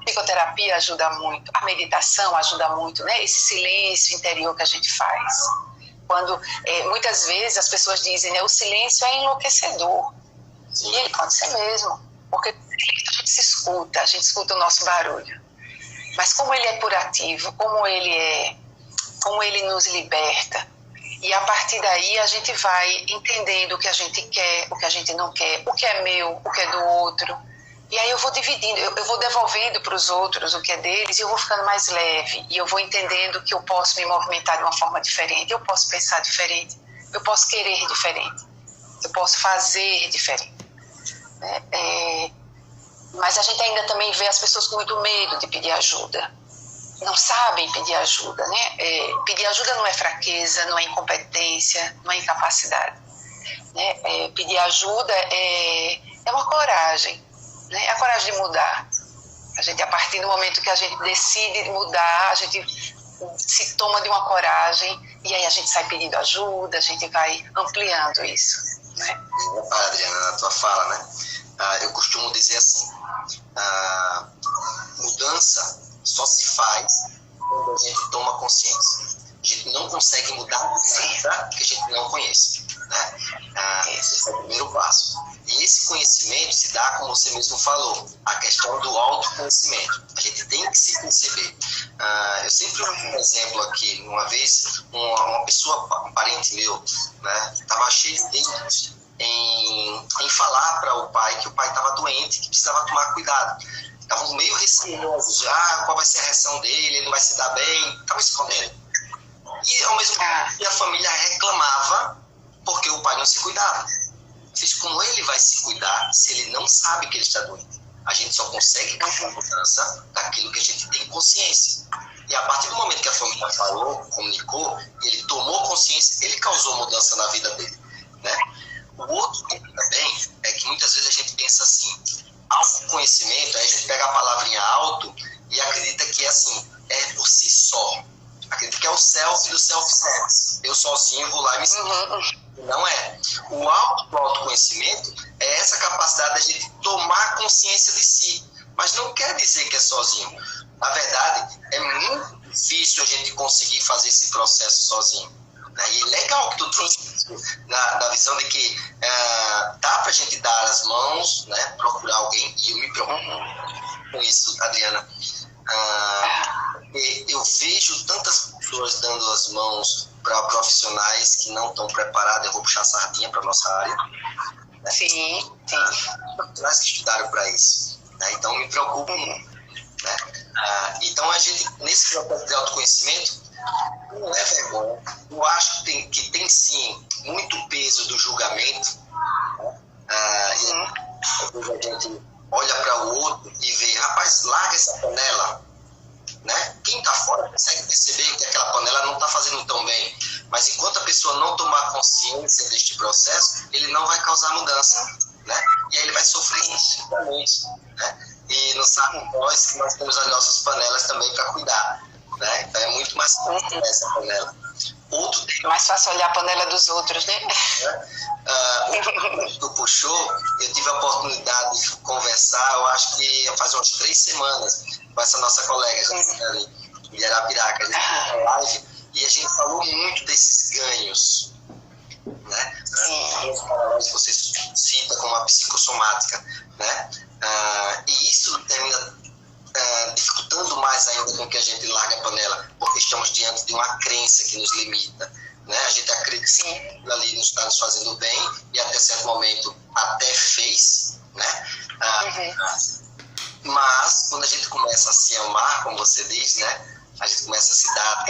psicoterapia ajuda muito. A meditação ajuda muito, né? Esse silêncio interior que a gente faz. Quando muitas vezes as pessoas dizem, né, o silêncio é enlouquecedor. Sim. E ele pode ser mesmo, porque a gente escuta o nosso barulho. Mas como ele é curativo, como ele nos liberta, e a partir daí a gente vai entendendo o que a gente quer, o que a gente não quer, o que é meu, o que é do outro. E aí eu vou dividindo, eu vou devolvendo para os outros o que é deles, e eu vou ficando mais leve, e eu vou entendendo que eu posso me movimentar de uma forma diferente, eu posso pensar diferente, eu posso querer diferente, eu posso fazer diferente. Mas a gente ainda também vê as pessoas com muito medo de pedir ajuda, não sabem pedir ajuda, né? Pedir ajuda não é fraqueza, não é incompetência, não é incapacidade, né? Pedir ajuda é uma coragem. É a coragem de mudar. A partir do momento que a gente decide mudar, a gente se toma de uma coragem e aí a gente sai pedindo ajuda, a gente vai ampliando isso, né? Adriana, na tua fala, né? Eu costumo dizer assim, mudança só se faz quando a gente toma consciência. A gente não consegue mudar nada que a gente não conhece, né? Esse é o primeiro passo. E esse conhecimento se dá, como você mesmo falou, a questão do autoconhecimento. A gente tem que se perceber. Eu sempre uso um exemplo aqui. Uma vez, uma pessoa, um parente meu, né, estava cheio de dentes em falar para o pai que o pai estava doente, que precisava tomar cuidado. Estavam meio receosos, qual vai ser a reação dele, ele vai se dar bem, estavam escondendo. E ao mesmo tempo a família reclamava porque o pai não se cuidava. Como ele vai se cuidar se ele não sabe que ele está doente? A gente só consegue ter uma mudança daquilo que a gente tem consciência. E a partir do momento que a família falou, comunicou, ele tomou consciência, ele causou mudança na vida dele, né? O outro ponto também é que muitas vezes a gente pensa assim, autoconhecimento, aí a gente pega a palavrinha auto e acredita que é por si só. Acredita que é o self do self-service. Eu sozinho vou lá e me sinto. Não é. O autoconhecimento é essa capacidade da gente tomar consciência de si. Mas não quer dizer que é sozinho. Na verdade, é muito difícil a gente conseguir fazer esse processo sozinho. Né? E é legal que tu trouxe na visão de que dá pra gente dar as mãos, né? Procurar alguém. E eu me preocupo com isso, Adriana. Eu vejo tantas pessoas dando as mãos para profissionais que não estão preparados. Eu vou puxar a sardinha para a nossa área. Né? Sim. Profissionais que estudaram para isso. Né? Então, me preocupa muito. Né? Então, a gente, nesse processo de autoconhecimento, não é vergonha. Eu acho que tem sim muito peso do julgamento. às vezes a gente olha para o outro e vê, rapaz, larga essa panela, né? Quem está fora consegue perceber que aquela panela não está fazendo tão bem, mas enquanto a pessoa não tomar consciência deste processo, ele não vai causar mudança, né? E aí ele vai sofrer excessivamente, né? E não sabe nós que nós temos as nossas panelas também para cuidar, né? Então é muito mais fácil essa panela. Outro tema, Mais fácil olhar a panela dos outros, né? tu puxou, eu tive a oportunidade de conversar, eu acho que faz umas 3 semanas, com essa nossa colega de Arapiraca, a gente fez uma live e a gente falou muito desses ganhos, né? Os paralelos que você cita como a psicossomática, né? E isso termina dificultando mais ainda com que a gente largue a panela, porque estamos diante de uma crença que nos limita, né? A gente acredita que aquilo ali nos está nos fazendo bem e até certo momento até fez, né? Mas quando a gente começa a se amar, como você diz, né? A gente começa a se dar,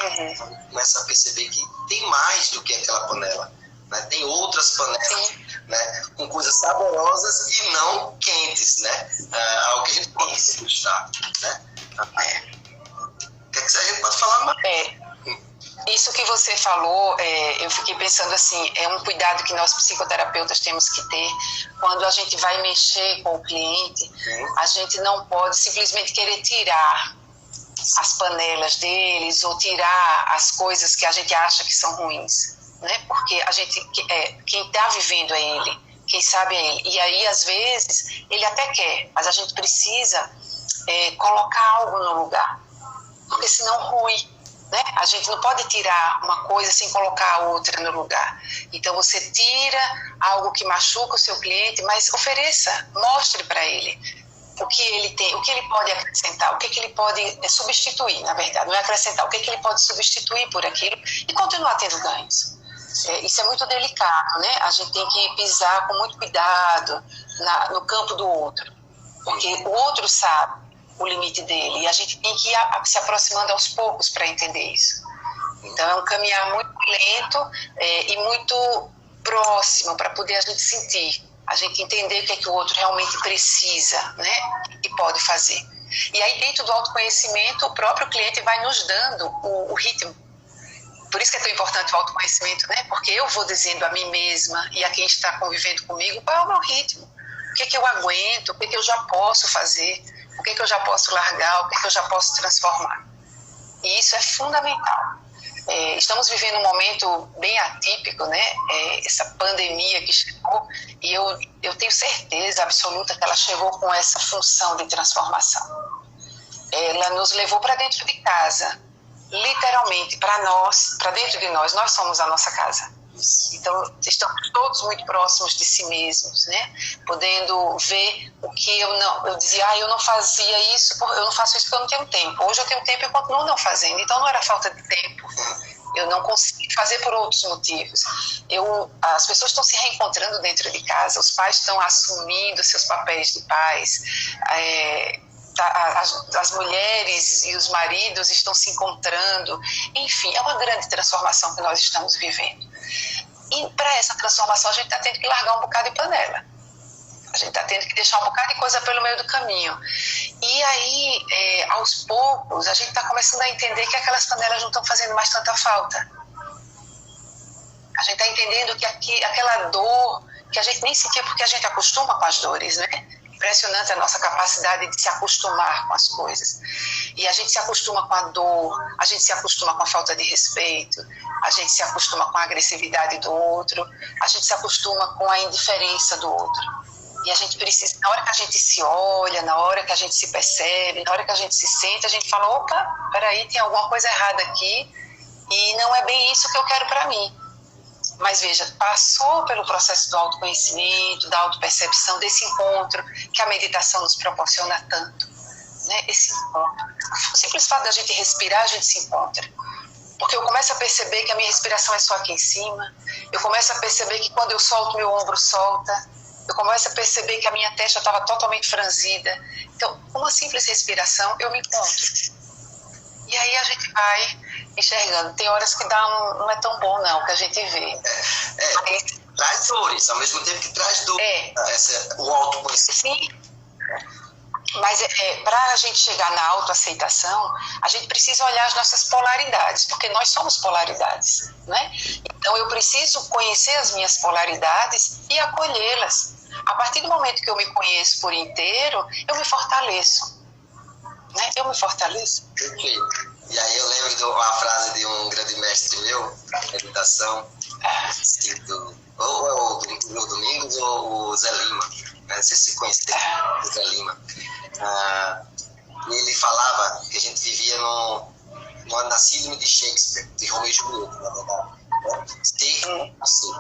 começa a perceber que tem mais do que aquela panela, né? Tem outras panelas, né? Com coisas saborosas e não quentes, né? Algo que a gente pode gostar, né? O que a gente pode falar mais? Isso que você falou, eu fiquei pensando assim, é um cuidado que nós psicoterapeutas temos que ter quando a gente vai mexer com o cliente. A gente não pode simplesmente querer tirar as panelas deles ou tirar as coisas que a gente acha que são ruins, né? Porque a gente, quem está vivendo é ele, quem sabe é ele. E aí, às vezes, ele até quer, mas a gente precisa colocar algo no lugar, porque senão ruim. Né? A gente não pode tirar uma coisa sem colocar a outra no lugar. Então você tira algo que machuca o seu cliente, mas ofereça, mostre para ele o que ele tem, o que ele pode acrescentar, o que ele pode substituir, na verdade, não é acrescentar, o que ele pode substituir por aquilo e continuar tendo ganhos. Isso é muito delicado, né? A gente tem que pisar com muito cuidado no campo do outro, porque o outro sabe o limite dele, e a gente tem que ir se aproximando aos poucos para entender isso. Então é um caminhar muito lento e muito próximo para poder a gente sentir, a gente entender o que é que o outro realmente precisa, né, e pode fazer. E aí dentro do autoconhecimento o próprio cliente vai nos dando o ritmo. Por isso que é tão importante o autoconhecimento, né, porque eu vou dizendo a mim mesma e a quem está convivendo comigo qual é o meu ritmo, o que é que eu aguento, o que é que eu já posso fazer, o que é que eu já posso largar, o que é que eu já posso transformar. E isso é fundamental. Estamos vivendo um momento bem atípico, né? Essa pandemia que chegou, e eu tenho certeza absoluta que ela chegou com essa função de transformação. Ela nos levou para dentro de casa, literalmente, para nós, para dentro de nós somos a nossa casa. Então, estamos todos muito próximos de si mesmos, né? Podendo ver o que eu dizia, eu não fazia isso, eu não faço isso porque eu não tenho tempo. Hoje eu tenho tempo e continuo não fazendo, então não era falta de tempo. Eu não consegui fazer por outros motivos. As pessoas estão se reencontrando dentro de casa, os pais estão assumindo seus papéis de pais, as mulheres e os maridos estão se encontrando, enfim, é uma grande transformação que nós estamos vivendo. E para essa transformação a gente está tendo que largar um bocado de panela, a gente está tendo que deixar um bocado de coisa pelo meio do caminho. E aí, aos poucos, a gente está começando a entender que aquelas panelas não estão fazendo mais tanta falta. A gente está entendendo que aquela dor que a gente nem sentia, porque a gente acostuma com as dores, né? Impressionante a nossa capacidade de se acostumar com as coisas. E a gente se acostuma com a dor, a gente se acostuma com a falta de respeito, a gente se acostuma com a agressividade do outro, a gente se acostuma com a indiferença do outro. E a gente precisa, na hora que a gente se olha, na hora que a gente se percebe, na hora que a gente se sente, a gente fala, opa, peraí, tem alguma coisa errada aqui e não é bem isso que eu quero para mim. Mas veja, passou pelo processo do autoconhecimento, da autopercepção, desse encontro que a meditação nos proporciona tanto, né? Esse encontro. O simples fato da gente respirar, a gente se encontra. Porque eu começo a perceber que a minha respiração é só aqui em cima, eu começo a perceber que quando eu solto, meu ombro solta, eu começo a perceber que a minha testa estava totalmente franzida. Então, com uma simples respiração, eu me encontro. E aí a gente vai enxergando. Tem horas que não é tão bom não, que a gente vê. traz dores, ao mesmo tempo que traz dores. O autoconhecimento. Sim. Mas para a gente chegar na autoaceitação, a gente precisa olhar as nossas polaridades, porque nós somos polaridades, né? Então eu preciso conhecer as minhas polaridades e acolhê-las. A partir do momento que eu me conheço por inteiro, eu me fortaleço, né? Eu me fortaleço. Perfeito. E aí eu lembro de uma frase de um grande mestre meu, meditação, ou é o Domingos ou o Zé Lima, não sei se conhece o Zé Lima. Ele falava que a gente vivia na síndrome de Shakespeare, de Romeu e Julieta, na verdade. Né? Ser assim.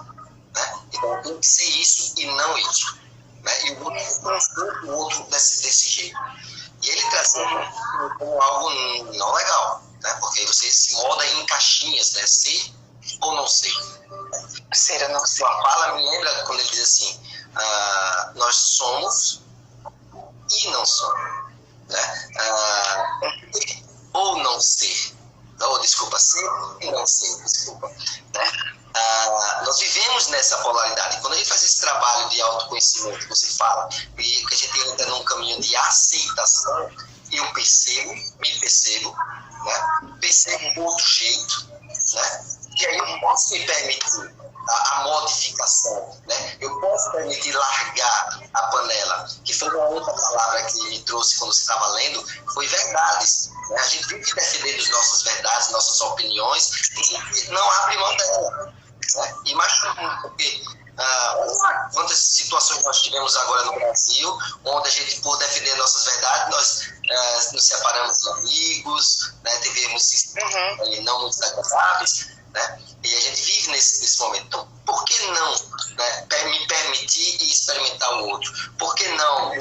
Né? Então tem que ser isso e não isso. Né? E o outro desse jeito. E ele trazia como algo não legal, né? Porque você se molda em caixinhas, né? Ser ou não ser. Ser ou não ser. A fala me lembra quando ele diz assim, nós somos e não somos, né? Ou não ser, desculpa, ser e não ser, desculpa, né? Nós vivemos nessa polaridade. Quando a gente faz esse trabalho de autoconhecimento que você fala, e que a gente entra num caminho de aceitação, eu me percebo, né? Percebo um outro jeito, né? E aí eu posso me permitir a modificação, né? Eu posso permitir largar a panela, que foi uma outra palavra que me trouxe quando você estava lendo, foi verdades, né? A gente vive defendendo as nossas verdades, nossas opiniões, e a gente não abre mão dela, né? E machuca, porque quantas situações nós tivemos agora no Brasil, onde a gente, por defender nossas verdades, nós nos separamos de amigos, né? Tivemos não muito agradáveis, né? E a gente vive nesse momento. Então, por que não, né, me permitir e experimentar o outro? Por que não?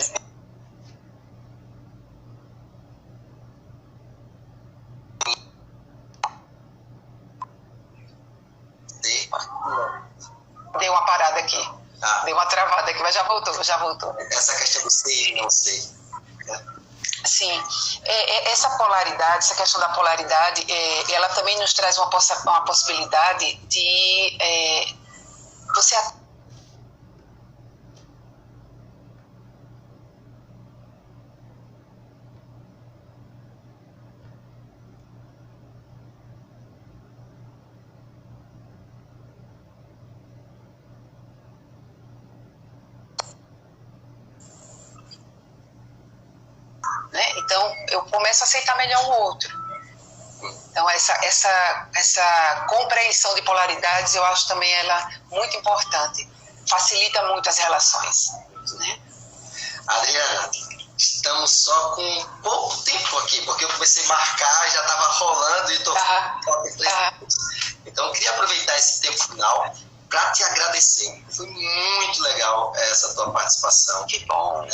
Deu uma parada aqui. Deu uma travada aqui, mas já voltou. Essa questão do ser e não ser. Sim, essa polaridade, essa questão da polaridade, ela também nos traz uma possibilidade de você né? Então, eu começo a aceitar melhor o outro. Então, essa compreensão de polaridades, eu acho também ela muito importante. Facilita muito as relações, né? Adriana, estamos só com pouco tempo aqui, porque eu comecei a marcar, já estava rolando e estou... Então, eu queria aproveitar esse tempo final para te agradecer. Foi muito legal essa tua participação. Que bom, né?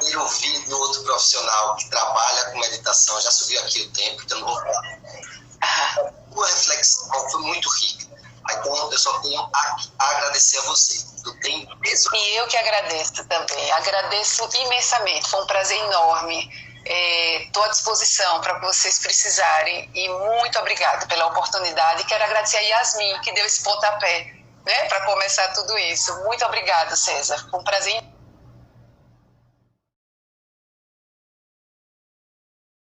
Ter ouvido outro profissional que trabalha com meditação, já subiu aqui o tempo, então não vou falar. A tua reflexão foi muito rica. Então, eu só tenho a agradecer a você. E eu que agradeço também. Agradeço imensamente. Foi um prazer enorme. Estou à disposição para o que vocês precisarem. E muito obrigada pela oportunidade. Quero agradecer a Yasmin, que deu esse pontapé, né, para começar tudo isso. Muito obrigada, César. Foi um prazer.